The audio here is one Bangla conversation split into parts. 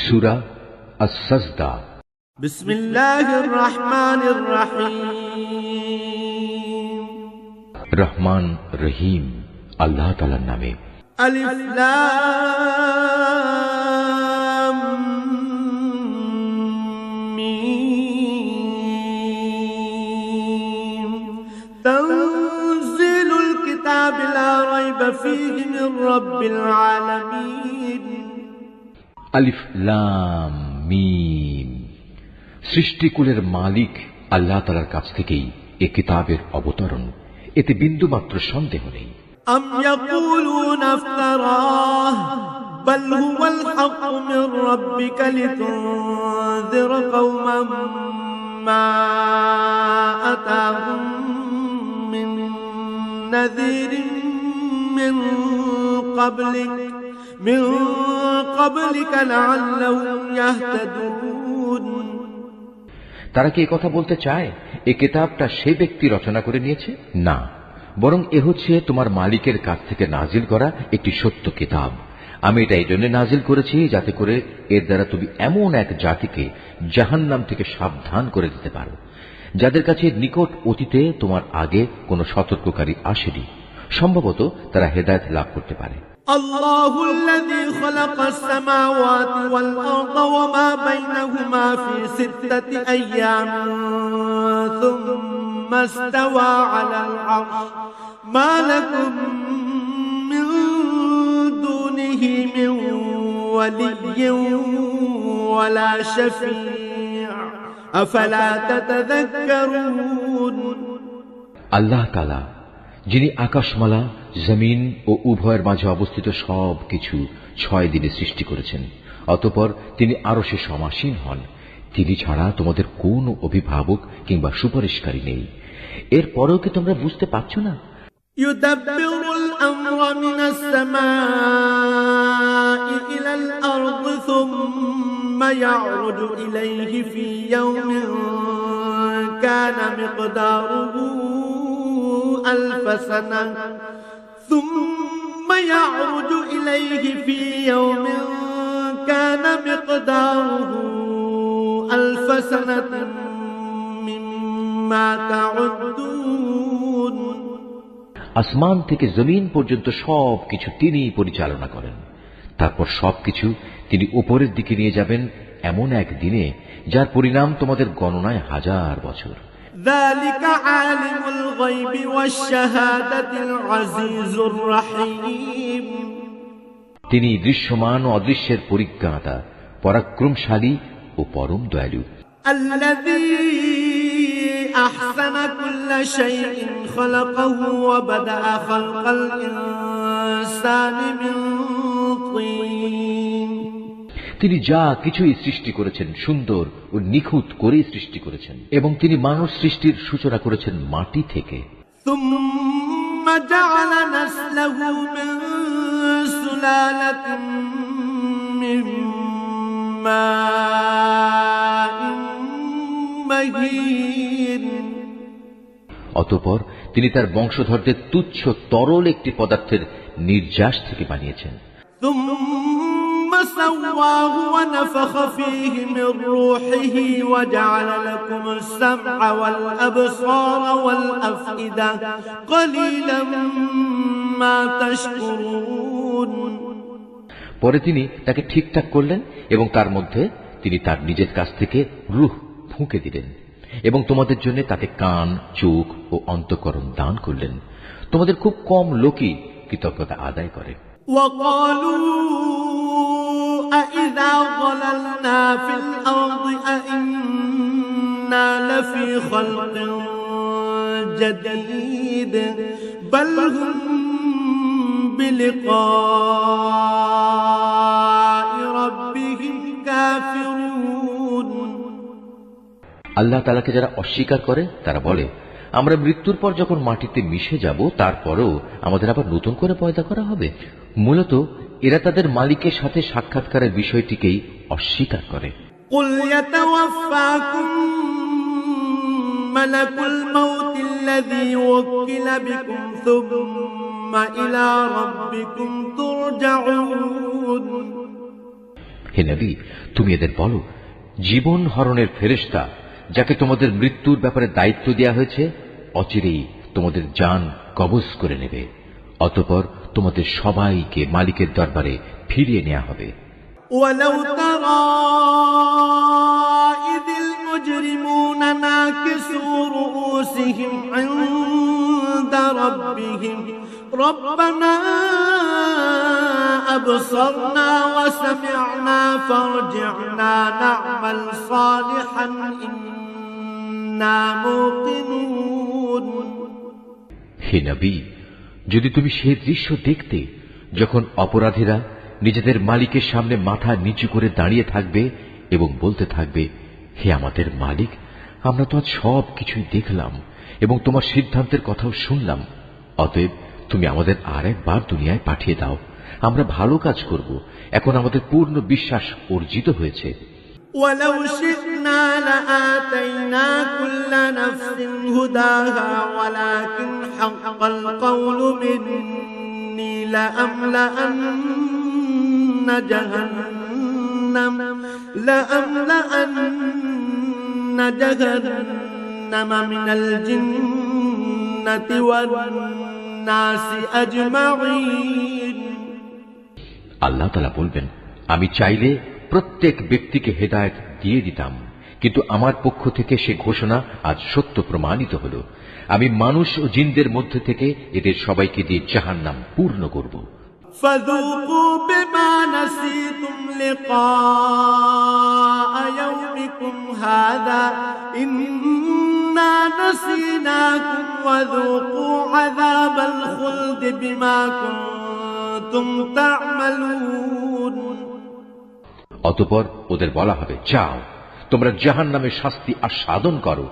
সূরা আস-সাজদা। বিসমিল্লাহির রহমানির রহিম। রহমান রহিম আল্লাহ তাআলার নামে। আলিফ লাম মিম। তানজিলুল কিতাবি লা রাইবা ফীহি মির রাব্বিল আলামিন। আলিফ লাম মিম। সৃষ্টিকুলের মালিক আল্লাহ তাআলার কাছ থেকেই এ কিতাবের অবতরণ, এতে বিন্দুমাত্র সন্দেহ নেই। আম ইয়াকুলুনা ইফতারাহ বাল হুয়াল হক মির রাব্বিকা লিতুনযিরা কওমান মা আতাহুম মিন নাযিরিন মিন ক্বাবলিকা লাআল্লাহুম ইয়াহতাদুন। তারা কি কথা বলতে চায় এই কিতাবটা সে ব্যক্তি রচনা করে নিয়েছে? না, বরং এ হচ্ছে তোমার মালিকের কাছ থেকে নাজিল করা একটি সত্য কিতাব। আমি এটা এই জন্য নাজিল করেছি যাতে করে এর দ্বারা তুমি এমন এক জাতিকে জাহান্নাম থেকে সাবধান করে দিতে পারো যাদের কাছে নিকট অতীতে তোমার আগে কোনো সতর্ককারী আসেনি। সম্ভবত তারা হেদায়েত লাভ করতে পারে। الله الذي خلق السماوات والأرض وما بينهما في 6 أيام ثم استوى على العرش ما لكم من دونه من ولي ولا شفيع أفلا تتذكرون। আল্লাহ তাআলা যিনি আকাশমালা, জমিন ও উভয়ের মাঝে অবস্থিত সব কিছু 6 দিনে সৃষ্টি করেছেন, অতঃপর তিনি আরশে সমাসীন হন। তিনি ছাড়া তোমাদের কোন অভিভাবক কিংবা সুপারিশকারী নেই। এরপরেও কি তোমরা বুঝতে পারছো না? ইউদাব্বিরুল আমরা মিনাস সামাই ইলাল আরদি সুম্মা ইয়ারুজু ইলাইহি ফি ইয়াউমিন কানা মিকদারুহু ألف سنة ثم يعرج إليه في يوم كان مقداره ألف سنة مما تعدون। আসমান থেকে জমিন পর্যন্ত সবকিছু তিনিই পরিচালনা করেন। তারপর সবকিছু তিনি উপরের দিকে নিয়ে যাবেন এমন এক দিনে যার পরিণাম তোমাদের গণনায় 1000 বছর। ذلك عالم الغيب والشهادة العزيز الرحيم। তিনি দৃশ্যমান ও অদৃশ্যের পরিজ্ঞাতা, পরাক্রমশালী ও পরম দয়ালু। الذي أحسن كل شيء خلقه وبدأ خلق الإنسان من طين। তিনি যা কিছুই সৃষ্টি করেছেন সুন্দর ও নিখুঁত করে সৃষ্টি করেছেন, এবং তিনি মানব সৃষ্টির সূচনা করেছেন মাটি থেকে। ثم جعل نسله من سلالة من ماء مهين। অতঃপর তিনি তার বংশধরদের তুচ্ছ তরল একটি পদার্থের নির্যাস থেকে বানিয়েছেন। ثم سواه ونفخ فيه من روحه وجعل لكم السمع والأبصار والأفئدة قليلا ما تشكرون। পরে তিনি তাকে ঠিকঠাক করলেন এবং তার মধ্যে তিনি তার নিজের কাছ থেকে রূহ ফুঁকে দিলেন এবং তোমাদের জন্য তাতে কান, চোখ ও অন্তঃকরণ দান করলেন। তোমাদের খুব কম লোকই কৃতজ্ঞতা আদায় করে। وقالوا أإذا ضللنا في الأرض أإنا لفي خلق جديد بل هم بلقاء ربهم كافرون। আল্লাহ তাআলাকে যারা অস্বীকার করে তারা বলে, আমরা মৃত্যুর পর যখন মাটিতে মিশে যাব তারপরেও আমাদের আবার নতুন করে পয়দা করা হবে। মূলত এরা তাদের মালিকের সাথে সাক্ষাৎকারের বিষয়টিকেই অস্বীকার করে। قل يتوفاكم ملك الموت الذي وكل بكم ثم إلى ربكم ترجعون। হে নবী, তুমি এদের বলো, জীবন হরণের ফেরেশতা যাকে তোমাদের মৃত্যুর ব্যাপারে দায়িত্ব দেওয়া হয়েছে অচিরেই তোমাদের জান কবজ করে নেবে। অতঃপর তোমাদের সবাইকে মালিকের দরবারে ফিরিয়ে নেওয়া হবে। ولو ترى إذ المجرمون ناكسوا رؤوسهم عند ربهم ربنا أبصرنا وسمعنا فارجعنا نعمل صالحا إنا موقنون। হে নবী, যদি তুমি সেই দৃশ্য দেখতে যখন অপরাধীরা নিজেদের মালিকের সামনে মাথা নিচু করে দাঁড়িয়ে থাকবে এবং বলতে থাকবে, হে আমাদের মালিক, আমরা তো আজ সব কিছুই দেখলাম এবং তোমার সিদ্ধান্তের কথাও শুনলাম, অতএব তুমি আমাদের আর একবার দুনিয়ায় পাঠিয়ে দাও, আমরা ভালো কাজ করব, এখন আমাদের পূর্ণ বিশ্বাস অর্জিত হয়েছে। ولو شئنا لآتينا كل نفس هداها ولكن حق القول مني لأملأن جهنم من الجنة والناس أجمعين। আল্লাহ তাআলা বলবেন, আমি চাইলে প্রত্যেক ব্যক্তিকে হেদায়েত দিয়ে দিতাম, কিন্তু আমার পক্ষ থেকে সে ঘোষণা আজ সত্য প্রমাণিত হল। আমি মানুষ ও জিনদের মধ্যে থেকে এদের সবাইকে দিয়ে জাহান্নাম পূর্ণ করব। فذوقوا بما نسيتم لقاء يومكم هذا إنا نسيناكم وذوقوا عذاب الخلد بما كنتم تعملون। অতঃপর ওদের বলা হবে, যাও, তোমরা জাহান্নামের শাস্তি আস্বাদন করো।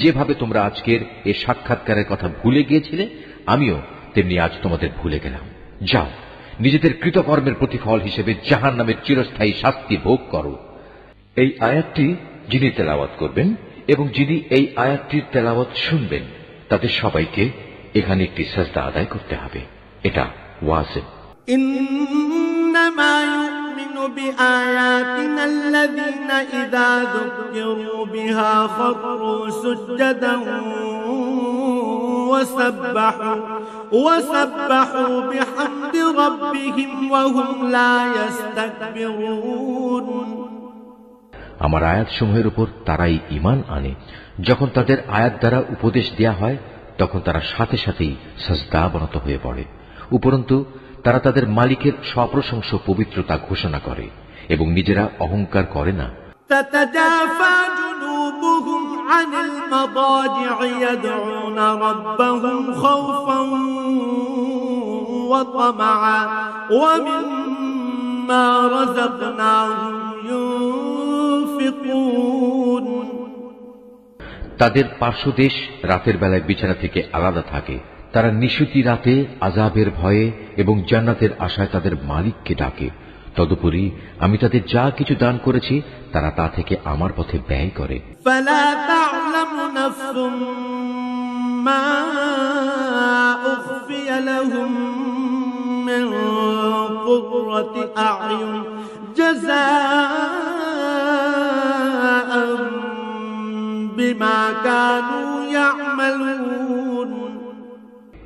যেভাবে তোমরা আজকের এ সাক্ষাৎকারের কথা ভুলে গিয়েছিলে, আমিও তেমনি আজ তোমাদের ভুলে গেলাম। যাও, নিজেদের কৃতকর্মের প্রতিফল হিসেবে জাহান্নামের চিরস্থায়ী শাস্তি ভোগ করো। এই আয়াতটি যিনি তেলাওয়াত করবেন এবং যিনি এই আয়াতটির তেলাওয়াত শুনবেন, তাদের সবাইকে এখানে একটি সাজদা আদায় করতে হবে। এটা ওয়াজিব। إنما يؤمن بآياتنا الذين إذا ذكروا بها خروا سجدا وسبحوا بحمد ربهم وهم لا يستكبرون। আমার আয়াতসমূহের উপর তারাই ঈমান আনে, যখন তাদের আয়াত দ্বারা উপদেশ দেয়া হয় তখন তারা সাথে সাথেই সাজদা অবনত হয়ে পড়ে। উপরন্তু তারা তাদের মালিকের সপ্রশংস পবিত্রতা ঘোষণা করে এবং নিজেরা অহংকার করে না। تتجافى جنوبهم عن المضاجع يدعون ربهم خوفا وطمعا ومما رزقناهم ينفقون। তাদের পার্শ্বদেশ রাতের বেলায় বিছানা থেকে আলাদা থাকে। তারা নিশুতি রাতে আযাবের ভয়ে এবং জান্নাতের আশায় তাদের মালিককে ডাকে। তদুপরি আমি তাদের যা কিছু দান করেছি তারা তা থেকে আমার পথে ব্যয় করে। فلا تعلم نفس ما أخفي لهم من قرة أعين جزاء بما كانوا يعملون।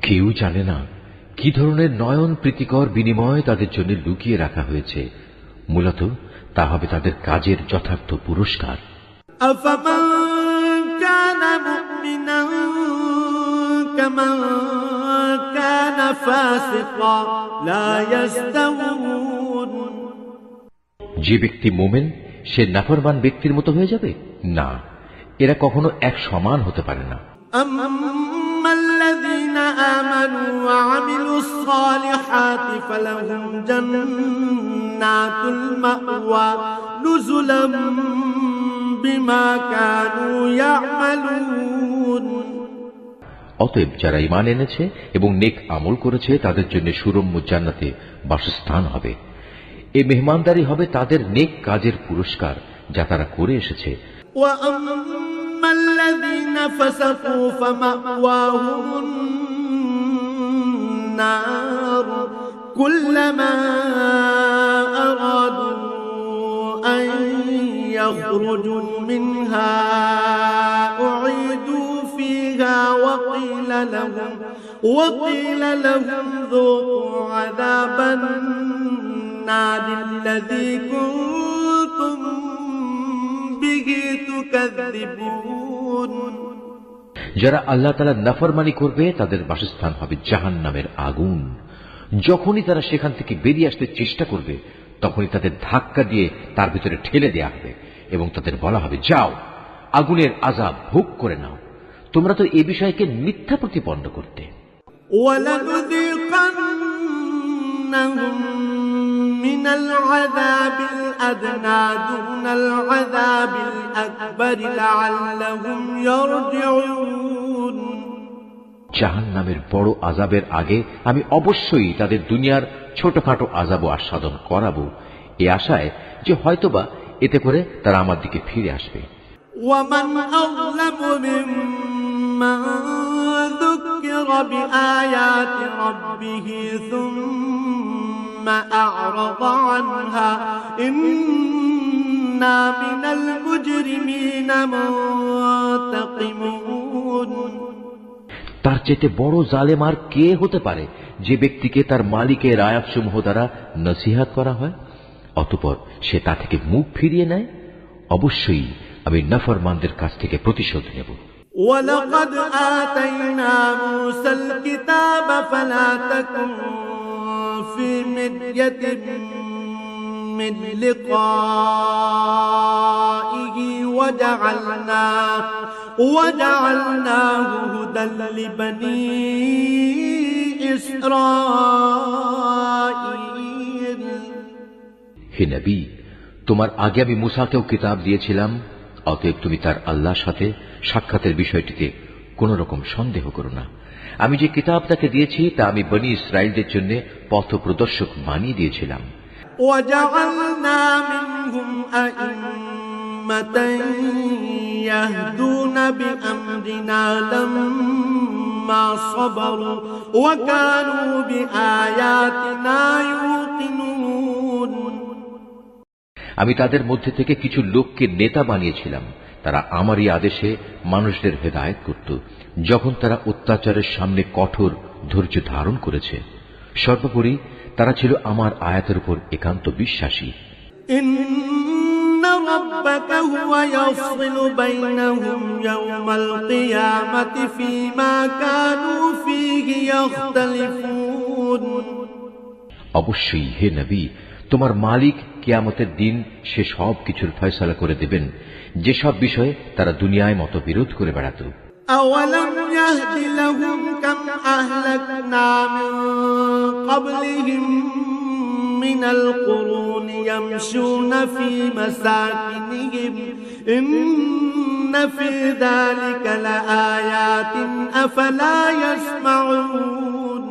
কেউ জানে না কি ধরনের নয়ন প্রীতিকর বিনিময় তাদের জন্য লুকিয়ে রাখা হয়েছে। মূলত তা হবে তাদের কাজের যথার্থ পুরস্কার। أفمن كان مؤمنا كمن كان فاسقا لا يستوون। যে ব্যক্তি মোমেন সে নাফরমান ব্যক্তির মতো হয়ে যাবে? না, এরা কখনো এক সমান হতে পারে না। أما الذين آمنوا وعملوا الصالحات فلهم جنات المأوى نزلا بما كانوا يعملون। অতএব যারা ঈমান এনেছে এবং নেক আমল করেছে তাদের জন্য সুরম্য জান্নাতে বাসস্থান হবে। এই মেহমানদারি হবে তাদের নেক কাজের পুরস্কার যা তারা করে এসেছে। وأما الذين فسقوا فمأواهم النار كلما أرادوا أن يخرجوا منها أعيدوا فيها وقيل لهم ذوقوا عذاب النار الذي كنتم به تكذبون। যারা আল্লাহ তাআলার নাফরমানি করবে তাদের বাসস্থান হবে জাহান্নামের আগুন। যখনই তারা সেখান থেকে বেরিয়ে আসতে চেষ্টা করবে তখনই তাদের ধাক্কা দিয়ে তার ভিতরে ঠেলে দেয়া হবে এবং তাদের বলা হবে, যাও আগুনের আযাব ভোগ করে নাও, তোমরা তো এ বিষয়কে মিথ্যা প্রতিপন্ন করতে। وَلَنُذِيقَنَّهُم مِّنَ الْعَذَابِ الْأَدْنَىٰ دُونَ الْعَذَابِ الْأَكْبَرِ لَعَلَّهُمْ يَرْجِعُونَ। জাহান্নামের বড় আযাবের আগে আমি অবশ্যই তাদের দুনিয়ার ছোটখাটো আযাবও আস্বাদন করাবো, এ আশায় যে হয়তোবা এতে করে তারা আমার দিকে ফিরে আসবে। وَمَنْ أَظْلَمُ مِمَّن ذُكِّرَ بِآيَاتِ رَبِّهِ ثُمَّ أَعْرَضَ عَنْهَا إِنَّا مِنَ الْمُجْرِمِينَ مُنْتَقِمُونَ। তার চেয়ে বড় জালেম আর কে হতে পারে যে ব্যক্তিকে তার মালিকের আয়াতসমূহ দ্বারা নসিহত করা হয় অতঃপর সে তা থেকে মুখ ফিরিয়ে নেয়। অবশ্যই আমি নাফরমানদের কাছ থেকে প্রতিশোধ নেব। وَلَقَدْ آتَيْنَا مُوسَى الْكِتَابَ فَلَا تَكُنْ فِي مِرْيَةٍ مِّن لِقَائِهِ وَجَعَلْنَاهُ هُدًى لِبَنِي إِسْرَائِيلَ। হে নবী, তোমার আগে আমি মুসাকেও কিতাব দিয়েছিলাম, অতএব তুমি তার আল্লাহর সাথে সাক্ষাতের বিষয়টিতে কোন রকম সন্দেহ করো না। আমি যে কিতাব তাকে দিয়েছি তা আমি বনী ইসরাইলদের জন্য পথ প্রদর্শক বানিয়ে দিয়েছিলাম। وَجَعَلْنَا مِنْهُمْ أَئِمَّةً يَهْدُونَ بِأَمْرِنَا لَمَّا صَبَرُوا وَكَانُوا بِآيَاتِنَا يُوقِنُونَ। আমি তাদের মধ্যে থেকে কিছু লোককে নেতা বানিয়েছিলাম, তারা আমারই আদেশে মানুষদের হেদায়েত করত যখন তারা অত্যাচারের সামনে কঠোর ধৈর্য ধারণ করেছে। সর্বোপরি তারা ছিল আমার আয়াতের উপর একান্ত বিশ্বাসী। ইন্না রাব্বাকা হুয়া ইয়াফসিলু বাইনাহুম ইয়াওমাল কিয়ামাতি ফীমা কানু ফীহি ইখতালিফুন। অবশ্যই হে নবী, তোমার মালিক কিয়ামতের দিন সে সব কিছুর ফয়সালা করে দেবেন যেসব বিষয়ে তারা দুনিয়ায় মতবিরোধ করে বেড়াত। أَوَلَمْ يَهْدِ لَهُمْ كَمْ أَهْلَكْنَا مِنْ قَبْلِهِمْ مِنَ الْقُرُونِ يَمْشُونَ فِي مَسَاكِنِهِمْ إِنَّ فِي ذَلِكَ لَآيَاتٍ أَفَلَا يَسْمَعُونَ।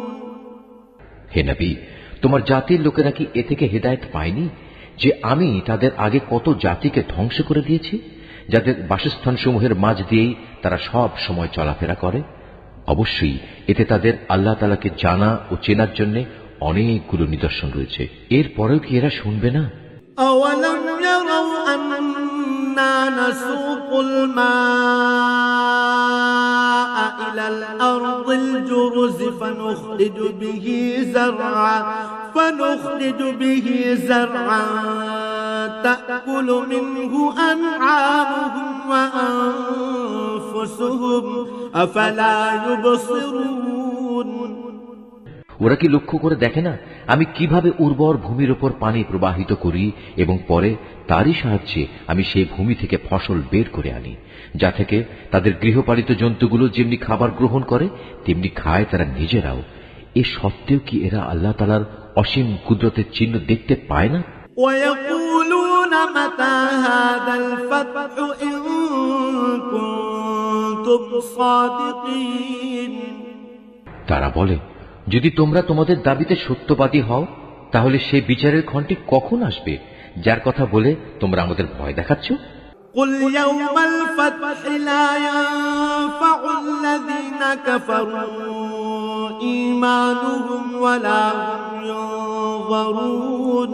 হে নবী, তোমার জাতির লোকেরা কি এ থেকে হেদায়েত পায়নি যে আমি তাদের আগে কত জাতিকে ধ্বংস করে দিয়েছি, যাদের বাসস্থান সমূহের মাঝ দিয়েই তারা সব সময় চলাফেরা করে? অবশ্যই এতে তাদের আল্লাহ তাআলাকে জানা ও চেনার জন্য অনেকগুলো নিদর্শন রয়েছে। এরপরেও কি এরা শুনবে না? أَوَلَمْ يَرَوْا أَنَّا نَسُوقُ الْمَاءَ إِلَى الْأَرْضِ الْجُرُزِ فَنُخْرِجُ بِهِ زَرْعًا تَأْكُلُ مِنْهُ أَنْعَامُهُمْ وَأَنفُسُهُمْ أَفَلَا يُبْصِرُونَ। ওরা কি লক্ষ্য করে দেখে না আমি কিভাবে উর্বর ভূমির উপর পানি প্রবাহিত করি এবং পরে তারই সাহায্যে আমি সেই ভূমি থেকে ফসল বের করে আনি, যা থেকে তাদের গৃহপালিত জন্তুগুলো যেমনি খাবার গ্রহণ করে তেমনি খায় তারা নিজেরাও। এ সত্ত্বেও কি এরা আল্লাহ তাআলার অসীম কুদরতের চিহ্ন দেখতে পায় না? وَيَقُولُونَ مَتَى هَذَا الْفَتْحُ إِن كُنتُمْ صَادِقِينَ। তারা বলে, যদি তোমরা তোমাদের দাবিতে সত্যবাদী হও তাহলে সেই বিচারের ক্ষণটি কখন আসবে যার কথা বলে তোমরা আমাদের ভয় দেখাচ্ছ? قُلْ يَوْمَ الْفَتْحِ لَا يَنفَعُ الَّذِينَ كَفَرُوا إِيمَانُهُمْ وَلَا هُمْ يُنظَرُونَ।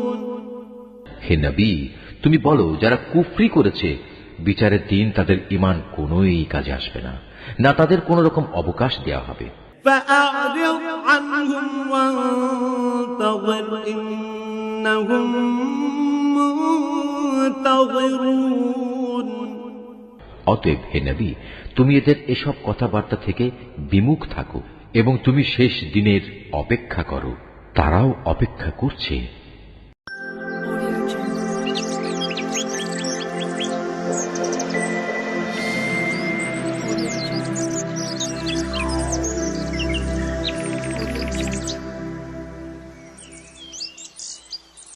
হে নবী, তুমি বলো, যারা কুফরি করেছে বিচারের দিন তাদের ঈমান কোনোই কাজে আসবে না, না তাদের কোন রকম অবকাশ দেওয়া হবে। فأعرض عنهم وانتظر إنهم منتظرون। অতএব হে নবী, তুমি এদের এসব কথাবার্তা থেকে বিমুখ থাকো এবং তুমি শেষ দিনের অপেক্ষা করো, তারাও অপেক্ষা করছে।